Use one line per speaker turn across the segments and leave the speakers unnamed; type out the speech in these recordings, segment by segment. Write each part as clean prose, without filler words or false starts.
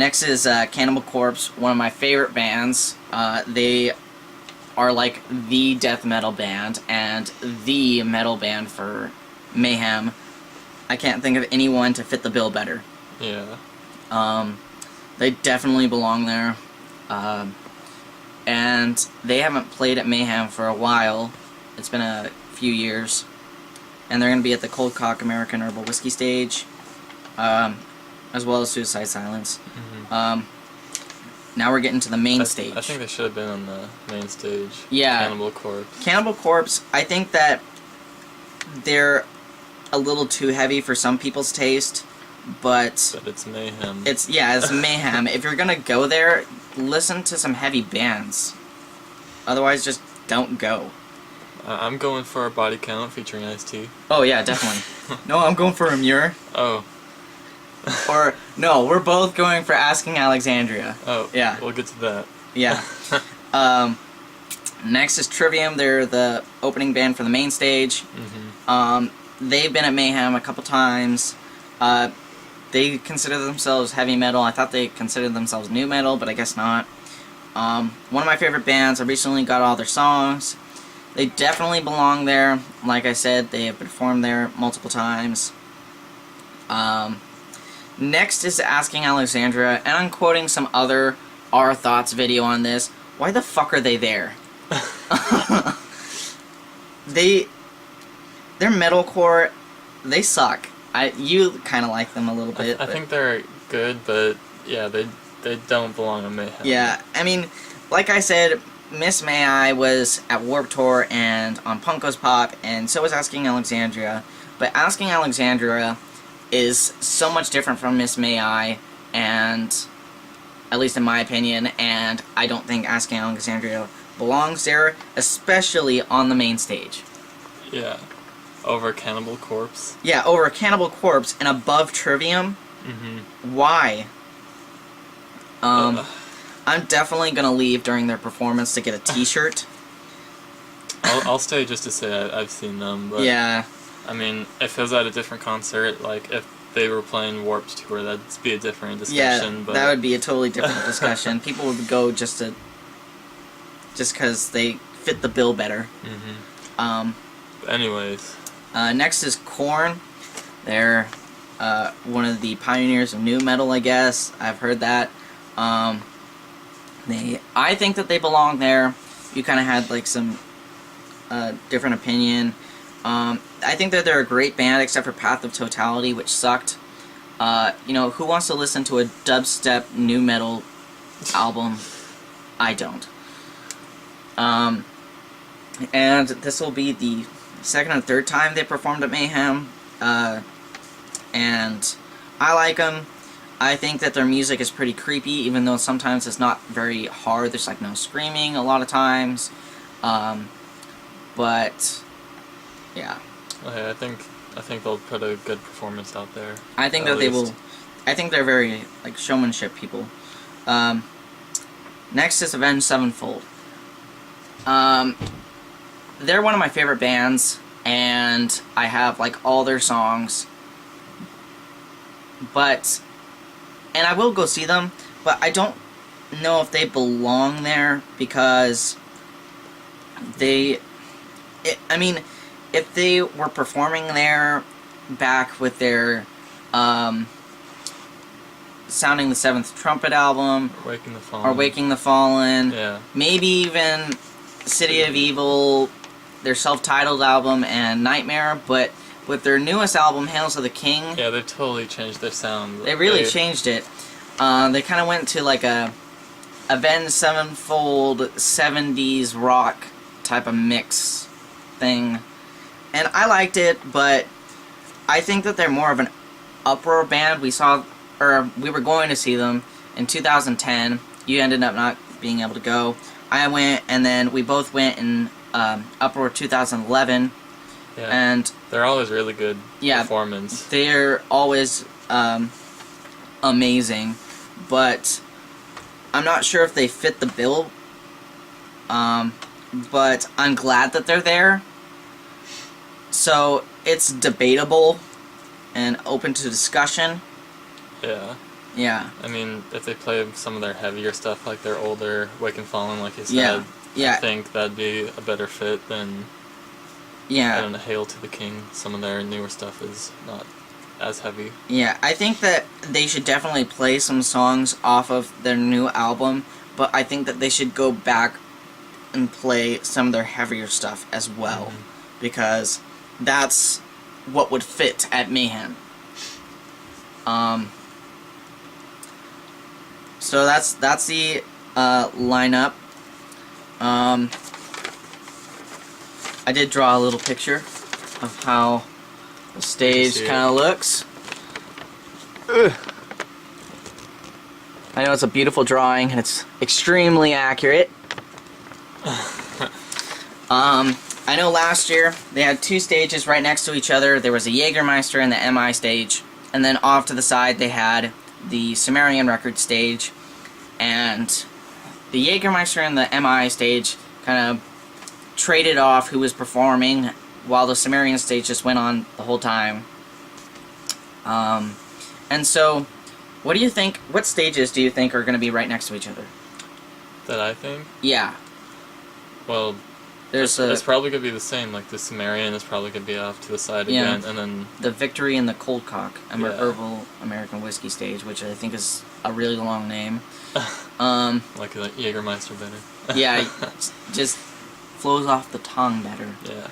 Next is Cannibal Corpse, one of my favorite bands. They are like the death metal band and the metal band for Mayhem. I can't think of anyone to fit the bill better.
Yeah.
They definitely belong there. And they haven't played at Mayhem for a while. It's been a few years. And they're going to be at the Cold Cock American Herbal Whiskey stage, as well as Suicide Silence. Now we're getting to the main stage.
I think they should have been on the main stage.
Yeah.
Cannibal Corpse.
Cannibal Corpse, I think that they're a little too heavy for some people's taste, but
it's Mayhem.
It's Mayhem. If you're gonna go there, listen to some heavy bands. Otherwise, just don't go.
I'm going for a Body Count featuring Ice-T.
Oh yeah, definitely. No, I'm going for Amur.
Oh.
Or, no, we're both going for Asking Alexandria.
Oh,
yeah.
We'll get to that.
Yeah. Next is Trivium. They're the opening band for the main stage. They've been at Mayhem a couple times. They consider themselves heavy metal. I thought they considered themselves new metal, but I guess not. One of my favorite bands. I recently got all their songs. They definitely belong there. Like I said, they have performed there multiple times. Next is Asking Alexandria, and I'm quoting some other Our Thoughts video on this. Why the fuck are they there? They're metalcore. They suck. You kind of like them a little bit.
I think they're good, but yeah, they don't belong on Mayhem.
Yeah, I mean, like I said, Miss May I was at Warped Tour and on Punko's Pop, and so was Asking Alexandria. But Asking Alexandria is so much different from Miss May I, and at least in my opinion, and I don't think Asking Alexandria belongs there, especially on the main stage.
Yeah. Over Cannibal Corpse?
Yeah, over Cannibal Corpse and above Trivium. Why? I'm definitely gonna leave during their performance to get a t-shirt.
I'll stay just to say I've seen them, but
yeah.
I mean, if it was at a different concert, like if they were playing Warped Tour, that'd be a different discussion.
Yeah,
but
that would be a totally different discussion. People would go just because they fit the bill better.
Anyways.
Next is Korn. They're one of the pioneers of nu metal, I guess. I've heard that. I think that they belong there. You kind of had like some different opinion. I think that they're a great band, except for Path of Totality, which sucked. You know, who wants to listen to a dubstep nu metal album? I don't. And this will be the second or third time they performed at Mayhem. And I like them. I think that their music is pretty creepy, even though sometimes it's not very hard. There's like no screaming a lot of times. But yeah.
Okay, I think they'll put a good performance out there.
I think that they will. I think they're very like showmanship people. Next is Avenged Sevenfold. They're one of my favorite bands, and I have like all their songs. And I will go see them, but I don't know if they belong there because I mean, if they were performing there back with their Sounding the Seventh Trumpet album, or Waking the Fallen,
yeah.
Maybe even City of Evil, their self-titled album, and Nightmare, but with their newest album, Hails of the King...
Yeah, they've totally changed their sound.
They really changed it. They kind of went to like a Avenged Sevenfold 70s rock type of mix thing. And I liked it, but I think that they're more of an uproar band. We were going to see them in 2010. You ended up not being able to go. I went, and then we both went in Uproar 2011.
Yeah,
and
they're always really good performance.
They're always amazing, but I'm not sure if they fit the bill. But I'm glad that they're there. So it's debatable and open to discussion.
Yeah.
Yeah.
I mean, if they play some of their heavier stuff, like their older Wake and Fallen, like you said,
Yeah. Yeah.
I think that'd be a better fit than I don't know, Hail to the King. Some of their newer stuff is not as heavy.
Yeah, I think that they should definitely play some songs off of their new album, but I think that they should go back and play some of their heavier stuff as well, because that's what would fit at Mayhem. So that's the lineup. I did draw a little picture of how the stage kind of looks. Ugh. I know it's a beautiful drawing and it's extremely accurate. I know last year they had two stages right next to each other. There was a Jägermeister and the MI stage, and then off to the side they had the Sumerian record stage, and the Jägermeister and the MI stage kind of traded off who was performing, while the Sumerian stage just went on the whole time. And so, what do you think? What stages do you think are going to be right next to each other?
That I think?
Yeah.
Well, it's probably going to be the same. Like the Sumerian is probably going to be off to the side again, and then
the Victory and the Cold Cock, Herbal American Whiskey stage, which I think is a really long name.
Like the Jägermeister better.
Yeah, just flows off the tongue better.
Yeah.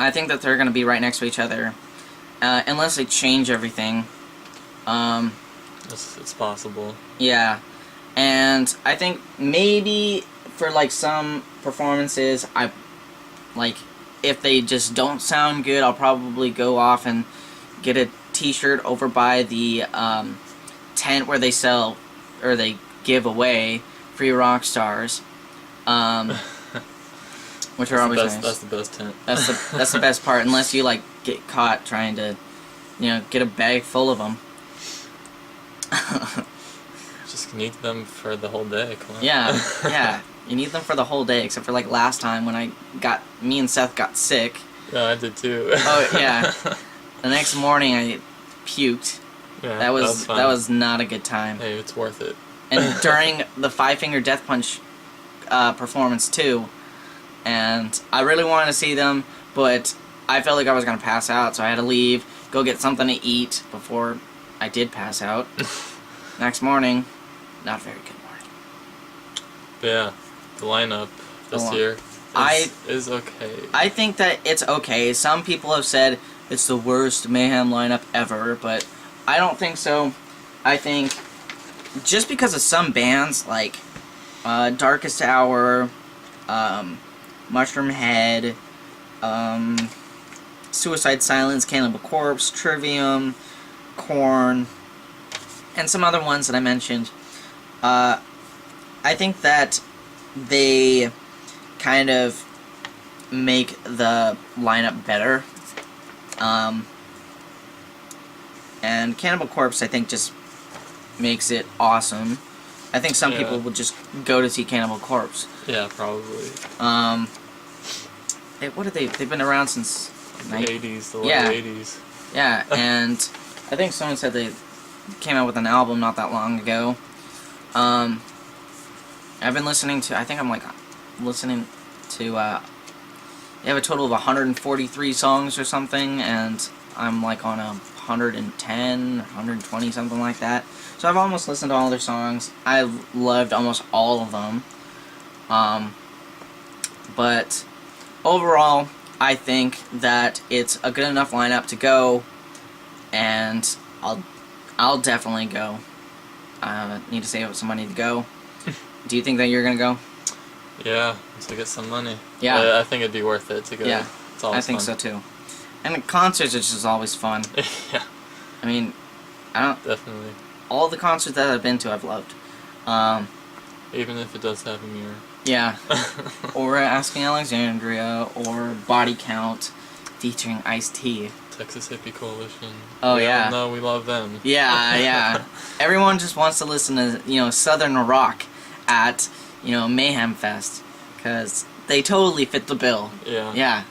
I think that they're going to be right next to each other, unless they change everything.
It's possible.
Yeah, and I think maybe for like some performances, if they just don't sound good, I'll probably go off and get a T-shirt over by the tent where they sell or they give away free rock stars. Which are always nice.
That's the best tent.
That's the best part, unless you like get caught trying to, get a bag full of them.
Just need them for the whole day. Come on.
Yeah. You need them for the whole day, except for like last time when me and Seth got sick.
Yeah, I did too.
Oh yeah. The next morning I puked.
Yeah,
that was not a good time.
Hey, it's worth it.
And during the Five Finger Death Punch performance too, and I really wanted to see them, but I felt like I was gonna pass out, so I had to leave, go get something to eat before I did pass out. Next morning, not very good morning.
But yeah, the lineup this year is okay.
I think that it's okay. Some people have said it's the worst Mayhem lineup ever, but I don't think so. I think just because of some bands like Darkest Hour, Mushroom Head, Suicide Silence, Cannibal Corpse, Trivium, Korn, and some other ones that I mentioned, I think that they kind of make the lineup better. And Cannibal Corpse, I think, just makes it awesome. I think some people would just go to see Cannibal Corpse.
Yeah, probably.
What are they? They've been around since
the 80s, the late 80s.
Yeah, and I think someone said they came out with an album not that long ago. I've been listening to. I think I'm listening to. They have a total of 143 songs or something, and I'm like on 110, 120, something like that. So I've almost listened to all their songs. I've loved almost all of them. But overall, I think that it's a good enough lineup to go, and I'll definitely go. I need to save up some money to go. Do you think that you're gonna go?
Yeah, to get some money.
Yeah,
I think it'd be worth it to go.
Yeah,
it's always
I think
fun.
so too. And the concerts are just always fun.
Yeah.
I mean,
definitely.
All the concerts that I've been to, I've loved.
Even if it does have a mirror.
Yeah. Or Asking Alexandria, or Body Count, featuring Ice-T.
Texas Hippie Coalition.
Oh yeah.
No, we love them.
Yeah. Everyone just wants to listen to Southern rock at Mayhem Fest, because they totally fit the bill.
Yeah.
Yeah.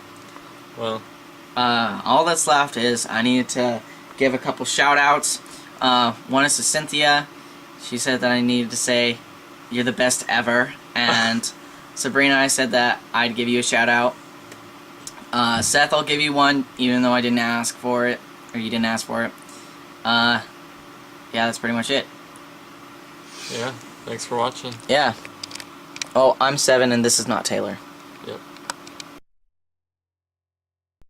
Well.
All that's left is I need to give a couple shout outs. One is to Cynthia. She said that I needed to say, "You're the best ever." And Sabrina, I said that I'd give you a shout out. Seth, I'll give you one, even though I didn't ask for it, or you didn't ask for it. Yeah, that's pretty much it.
Yeah, thanks for watching.
Yeah. Oh, I'm 7, and this is not Taylor.
Yep.